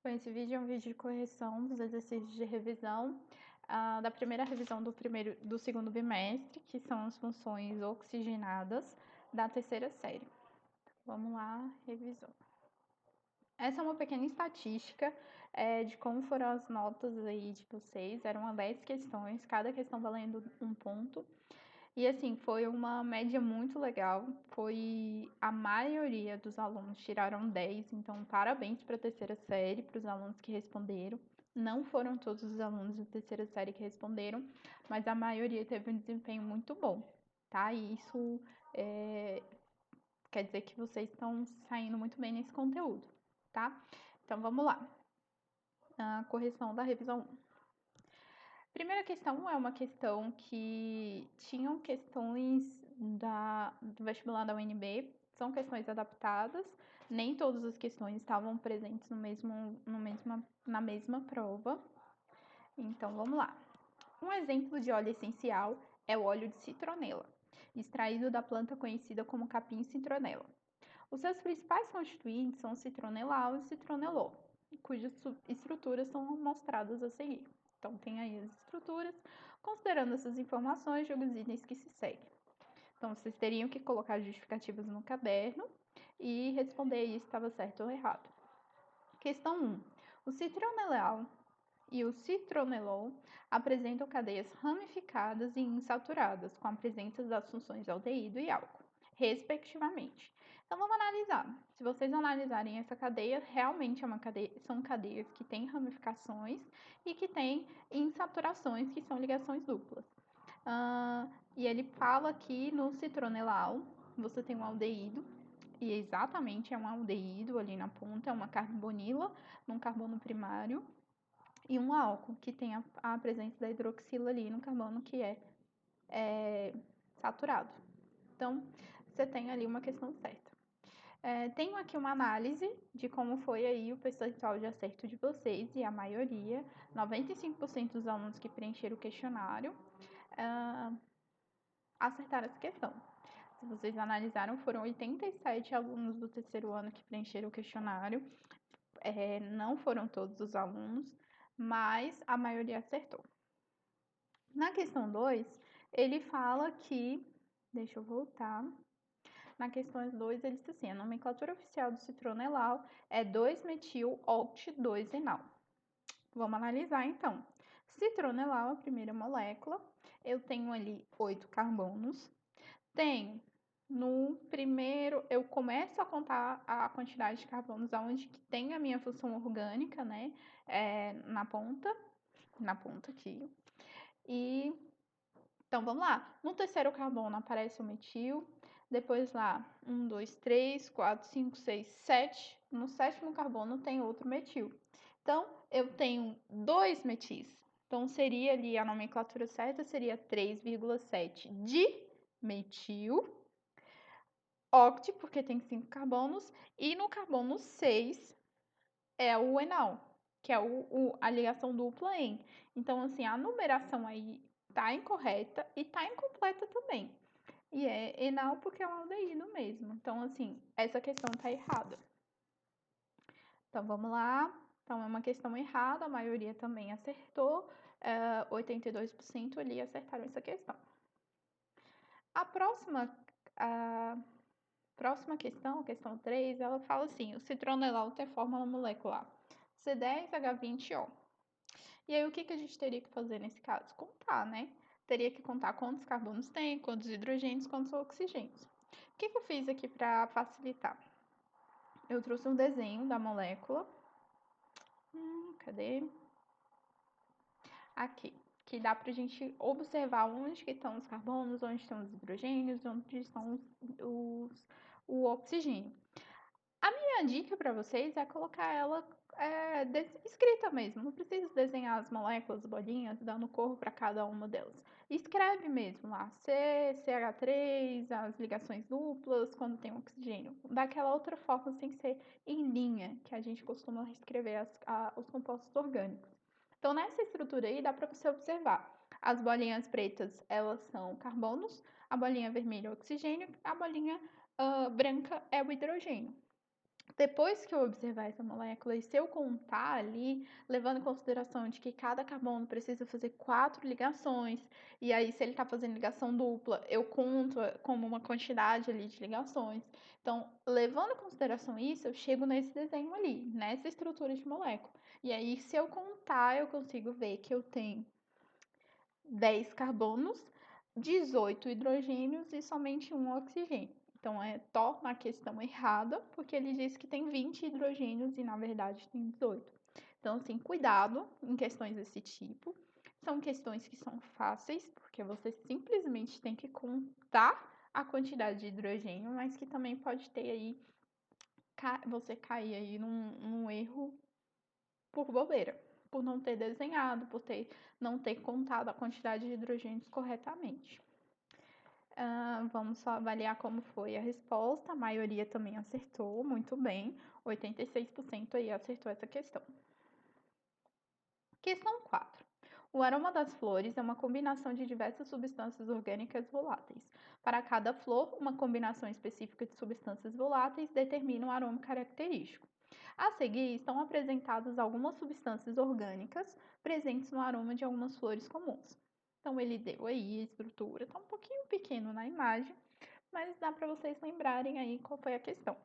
Bom, esse vídeo é um vídeo de correção dos exercícios de revisão, da primeira revisão do segundo bimestre, que são as funções oxigenadas da terceira série. Vamos lá, revisão. Essa é uma pequena estatística de como foram as notas aí de vocês. Eram 10 questões, cada questão valendo um ponto. E assim, foi uma média muito legal. Foi a maioria dos alunos tiraram 10, então parabéns para a terceira série, para os alunos que responderam. Não foram todos os alunos da terceira série que responderam, mas a maioria teve um desempenho muito bom, tá? E isso quer dizer que vocês estão saindo muito bem nesse conteúdo, tá? Então vamos lá. A correção da revisão 1. Primeira questão é uma questão que tinham questões do vestibular da UNB, são questões adaptadas, nem todas as questões estavam presentes na mesma prova. Então vamos lá. Um exemplo de óleo essencial é o óleo de citronela, extraído da planta conhecida como capim citronela. Os seus principais constituintes são o citronelal e o citronelol, cujas estruturas são mostradas a seguir. Então, tem aí as estruturas. Considerando essas informações, jogue os itens que se seguem. Então, vocês teriam que colocar justificativas no caderno e responder aí se estava certo ou errado. Questão 1. O citronelal e o citronelol apresentam cadeias ramificadas e insaturadas, com a presença das funções aldeído e álcool, respectivamente. Então vamos analisar. Se vocês analisarem essa cadeia, realmente são cadeias que têm ramificações e que têm insaturações, que são ligações duplas. E ele fala que no citronelal você tem um aldeído, e exatamente é um aldeído ali na ponta, é uma carbonila num carbono primário, e um álcool, que tem a presença da hidroxila ali no carbono que é saturado. Então, você tem ali uma questão certa. Tenho aqui uma análise de como foi aí o percentual de acerto de vocês, e a maioria, 95% dos alunos que preencheram o questionário, acertaram essa questão. Se vocês analisaram, foram 87 alunos do terceiro ano que preencheram o questionário, não foram todos os alunos, mas a maioria acertou. Na questão 2, ele fala que, deixa eu voltar, na questão 2 ele diz assim, a nomenclatura oficial do citronelal é 2-metil-oct-2-enal. Vamos analisar então. Citronelal, a primeira molécula, eu tenho ali 8 carbonos, tenho no primeiro, eu começo a contar a quantidade de carbonos aonde que tem a minha função orgânica, né, na ponta aqui. E, então, vamos lá. No terceiro carbono aparece o metil, depois lá, 1, 2, 3, 4, 5, 6, 7. No sétimo carbono tem outro metil. Então, eu tenho 2 metis. Então, seria ali, a nomenclatura certa seria 3,7 de metil, oct, porque tem 5 carbonos, e no carbono 6 é o enal, que é a ligação dupla em. Então, assim, a numeração aí tá incorreta e tá incompleta também. E é enal porque é um aldeído mesmo. Então, assim, essa questão tá errada. Então, vamos lá. Então, é uma questão errada, a maioria também acertou. 82% ali acertaram essa questão. A próxima questão, questão 3, ela fala assim, o citronelal tem fórmula molecular C10H20O. E aí, o que a gente teria que fazer nesse caso? Contar, né? Teria que contar quantos carbonos tem, quantos hidrogênios, quantos oxigênios. O que eu fiz aqui para facilitar? Eu trouxe um desenho da molécula. Cadê? Aqui. Que dá pra gente observar onde que estão os carbonos, onde estão os hidrogênios, onde estão o oxigênio. A minha dica para vocês é colocar ela escrita mesmo. Não precisa desenhar as moléculas, bolinhas, dando cor para cada uma delas. Escreve mesmo lá, CH3, as ligações duplas, quando tem oxigênio. Daquela outra forma, sem ser em linha, que a gente costuma escrever os compostos orgânicos. Então, nessa estrutura aí, dá para você observar. As bolinhas pretas, elas são carbonos, a bolinha vermelha é o oxigênio, a bolinha branca é o hidrogênio. Depois que eu observar essa molécula, e se eu contar ali, levando em consideração de que cada carbono precisa fazer 4 ligações, e aí se ele está fazendo ligação dupla, eu conto como uma quantidade ali de ligações. Então, levando em consideração isso, eu chego nesse desenho ali, nessa estrutura de molécula. E aí, se eu contar, eu consigo ver que eu tenho 10 carbonos, 18 hidrogênios e somente um oxigênio. Então, torna a questão errada, porque ele diz que tem 20 hidrogênios e, na verdade, tem 18. Então, assim, cuidado em questões desse tipo. São questões que são fáceis, porque você simplesmente tem que contar a quantidade de hidrogênio, mas que também pode ter aí, você cair aí num erro por bobeira, por não ter desenhado, por não ter contado a quantidade de hidrogênios corretamente. Vamos só avaliar como foi a resposta. A maioria também acertou muito bem. 86% aí acertou essa questão. Questão 4. O aroma das flores é uma combinação de diversas substâncias orgânicas voláteis. Para cada flor, uma combinação específica de substâncias voláteis determina um aroma característico. A seguir, estão apresentadas algumas substâncias orgânicas presentes no aroma de algumas flores comuns. Então, ele deu aí a estrutura, está um pouquinho pequeno na imagem, mas dá para vocês lembrarem aí qual foi a questão.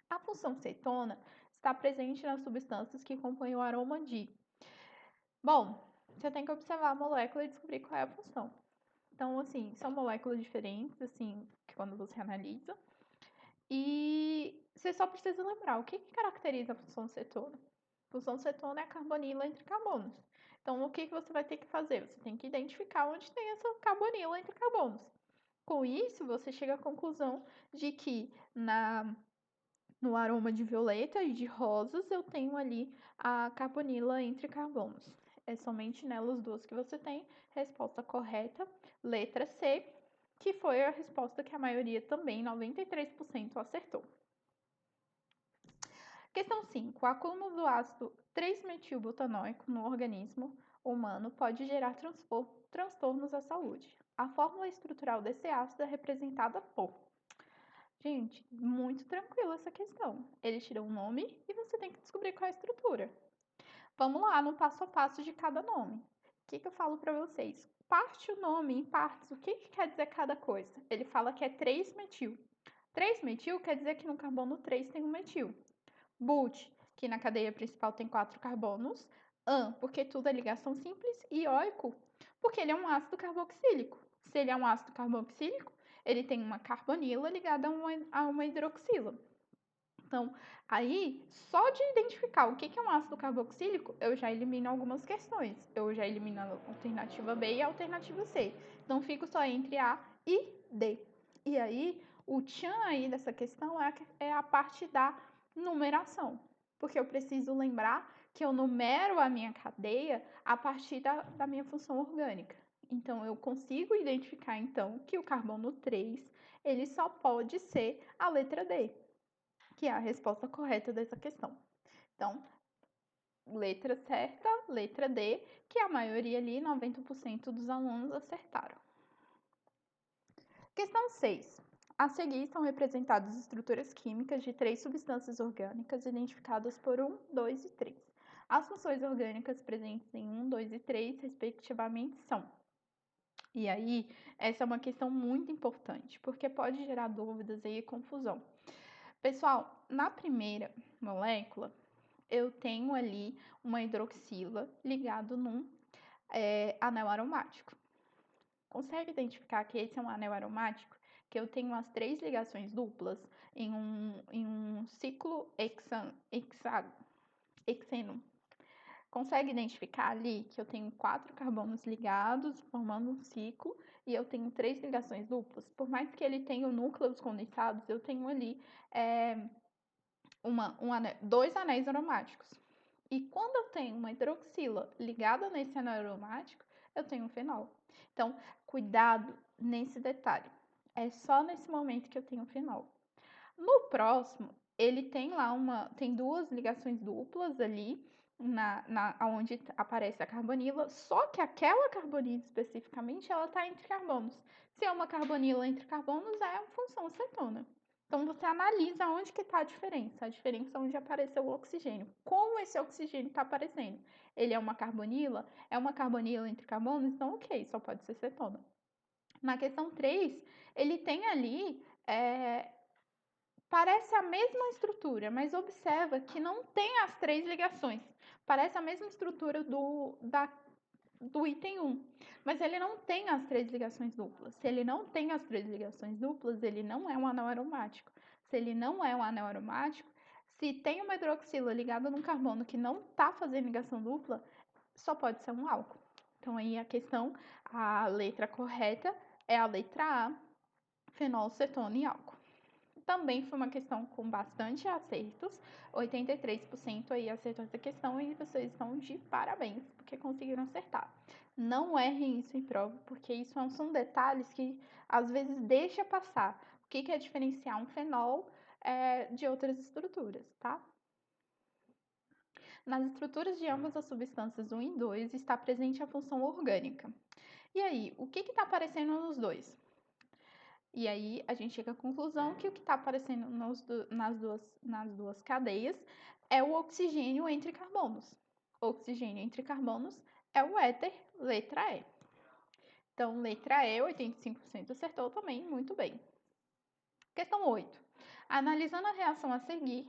A função cetona está presente nas substâncias que compõem o aroma de. Bom, você tem que observar a molécula e descobrir qual é a função. Então, assim, são moléculas diferentes, assim, que quando você analisa. E você só precisa lembrar o que caracteriza a função cetona. A função cetona é a carbonila entre carbonos. Então, o que você vai ter que fazer? Você tem que identificar onde tem essa carbonila entre carbonos. Com isso, você chega à conclusão de que no aroma de violeta e de rosas eu tenho ali a carbonila entre carbonos. É somente nelas duas que você tem. Resposta correta, letra C, que foi a resposta que a maioria também, 93%, acertou. Questão 5. O acúmulo do ácido 3-metilbutanóico no organismo humano pode gerar transtornos à saúde. A fórmula estrutural desse ácido é representada por. Gente, muito tranquila essa questão. Ele tirou um nome e você tem que descobrir qual é a estrutura. Vamos lá no passo a passo de cada nome. O que eu falo para vocês? Parte o nome em partes. O que quer dizer cada coisa? Ele fala que é 3-metil. 3-metil quer dizer que no carbono 3 tem um metil. But, que na cadeia principal tem 4 carbonos. An, porque tudo é ligação simples. E oico, porque ele é um ácido carboxílico. Se ele é um ácido carboxílico, ele tem uma carbonila ligada a uma hidroxila. Então, aí, só de identificar o que é um ácido carboxílico, eu já elimino algumas questões. Eu já elimino a alternativa B e a alternativa C. Então, fico só entre A e D. E aí, o tchan aí dessa questão é a parte da numeração. Porque eu preciso lembrar que eu numero a minha cadeia a partir da minha função orgânica. Então, eu consigo identificar, então, que o carbono 3, ele só pode ser a letra D, que é a resposta correta dessa questão. Então, letra certa, letra D, que a maioria ali, 90% dos alunos acertaram. Questão 6. A seguir são representadas estruturas químicas de 3 substâncias orgânicas identificadas por 1, 2 e 3. As funções orgânicas presentes em 1, 2 e 3, respectivamente, são. E aí, essa é uma questão muito importante, porque pode gerar dúvidas e confusão. Pessoal, na primeira molécula, eu tenho ali uma hidroxila ligado num anel aromático. Consegue identificar que esse é um anel aromático? Que eu tenho as 3 ligações duplas em um ciclo hexeno. Consegue identificar ali que eu tenho 4 carbonos ligados, formando um ciclo, e eu tenho 3 ligações duplas? Por mais que ele tenha núcleos condensados, eu tenho ali 2 anéis aromáticos. E quando eu tenho uma hidroxila ligada nesse anel aromático, eu tenho um fenol. Então, cuidado nesse detalhe. É só nesse momento que eu tenho fenol. No próximo, ele tem lá tem 2 ligações duplas ali, onde aparece a carbonila, só que aquela carbonila especificamente, ela está entre carbonos. Se é uma carbonila entre carbonos, é a função cetona. Então, você analisa onde que está a diferença. A diferença é onde apareceu o oxigênio. Como esse oxigênio está aparecendo? Ele é uma carbonila? É uma carbonila entre carbonos? Então, ok, só pode ser cetona. Na questão 3, ele tem ali, parece a mesma estrutura, mas observa que não tem as 3 ligações. Parece a mesma estrutura do item 1, mas ele não tem as 3 ligações duplas. Se ele não tem as 3 ligações duplas, ele não é um anel aromático. Se ele não é um anel aromático, se tem uma hidroxila ligada num carbono que não está fazendo ligação dupla, só pode ser um álcool. Então, aí a letra correta é a letra A, fenol, cetona e álcool. Também foi uma questão com bastante acertos, 83% aí acertou essa questão e vocês estão de parabéns, porque conseguiram acertar. Não errem isso em prova, porque isso são detalhes que às vezes deixa passar. O que é diferenciar um fenol de outras estruturas, tá? Nas estruturas de ambas as substâncias 1 e 2 está presente a função orgânica. E aí, o que está aparecendo nos dois? E aí a gente chega à conclusão que o que está aparecendo nas duas cadeias é o oxigênio entre carbonos. O oxigênio entre carbonos é o éter, letra E. Então, letra E, 85% acertou também, muito bem. Questão 8. Analisando a reação a seguir,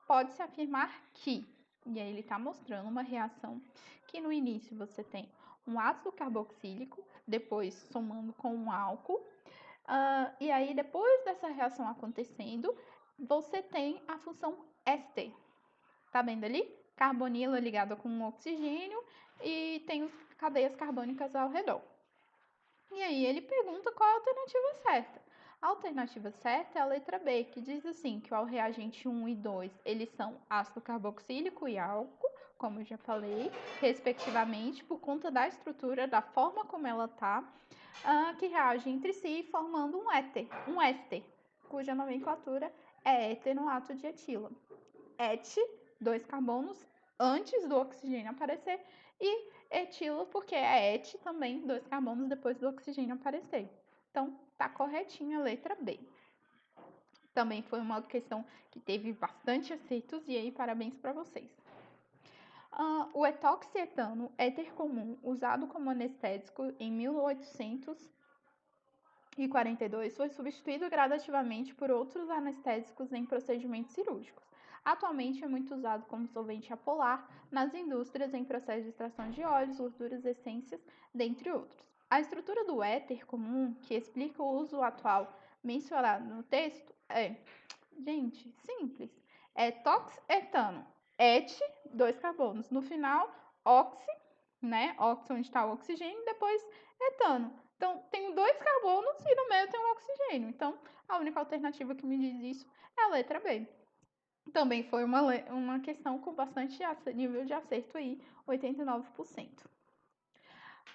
pode-se afirmar que, e aí ele está mostrando uma reação que no início você tem um ácido carboxílico, depois somando com um álcool, e aí, depois dessa reação acontecendo, você tem a função éster. Tá vendo ali? Carbonila ligada com oxigênio e tem as cadeias carbônicas ao redor. E aí, ele pergunta qual é a alternativa certa. A alternativa certa é a letra B, que diz assim, que ao reagente 1 e 2, eles são ácido carboxílico e álcool, como eu já falei, respectivamente, por conta da estrutura, da forma como ela tá, que reagem entre si formando um éster, cuja nomenclatura é etenoato de etila. Et, 2 carbonos antes do oxigênio aparecer, e etila, porque é et também, 2 carbonos depois do oxigênio aparecer. Então, tá corretinha a letra B. Também foi uma questão que teve bastante acertos, e aí parabéns para vocês. O etoxietano, éter comum, usado como anestésico em 1842, foi substituído gradativamente por outros anestésicos em procedimentos cirúrgicos. Atualmente é muito usado como solvente apolar nas indústrias em processo de extração de óleos, gorduras, essências, dentre outros. A estrutura do éter comum, que explica o uso atual mencionado no texto, gente, simples. É toxetano, et, 2 carbonos. No final, oxi, né? Oxi onde está o oxigênio, depois etano. Então, tem 2 carbonos e no meio tem um oxigênio. Então, a única alternativa que me diz isso é a letra B. Também foi uma questão com bastante nível de acerto aí, 89%.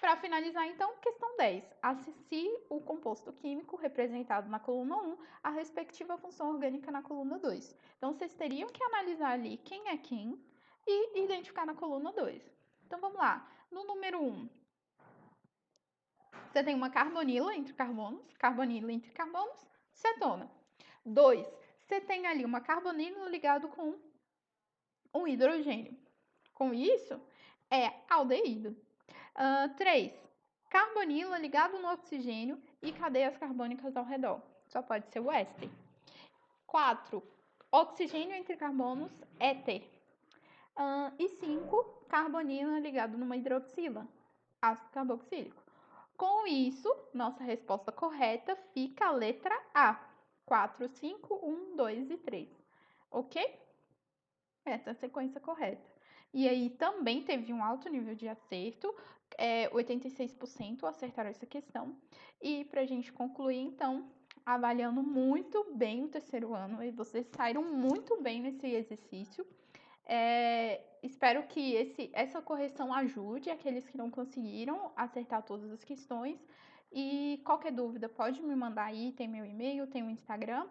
Para finalizar, então, questão 10. Associe o composto químico representado na coluna 1 à respectiva função orgânica na coluna 2. Então, vocês teriam que analisar ali quem é quem e identificar na coluna 2. Então, vamos lá. No número 1, você tem uma carbonila entre carbonos, cetona. 2, você tem ali uma carbonila ligado com um hidrogênio. Com isso, é aldeído. 3, carbonila ligado no oxigênio e cadeias carbônicas ao redor. Só pode ser o éster. 4, oxigênio entre carbonos, éter. E 5, carbonila ligado numa hidroxila, ácido carboxílico. Com isso, nossa resposta correta fica a letra A. 4, 5, 1, 2 e 3. Ok? Essa é a sequência correta. E aí também teve um alto nível de acerto, 86% acertaram essa questão. E para a gente concluir, então, avaliando muito bem o terceiro ano, e vocês saíram muito bem nesse exercício. Espero que essa correção ajude aqueles que não conseguiram acertar todas as questões. E qualquer dúvida, pode me mandar aí, tem meu e-mail, tem o Instagram.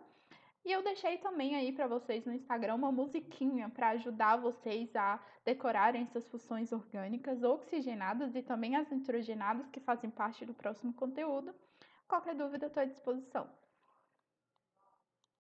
E eu deixei também aí para vocês no Instagram uma musiquinha para ajudar vocês a decorarem essas funções orgânicas oxigenadas e também as nitrogenadas que fazem parte do próximo conteúdo. Qualquer dúvida, eu estou à disposição.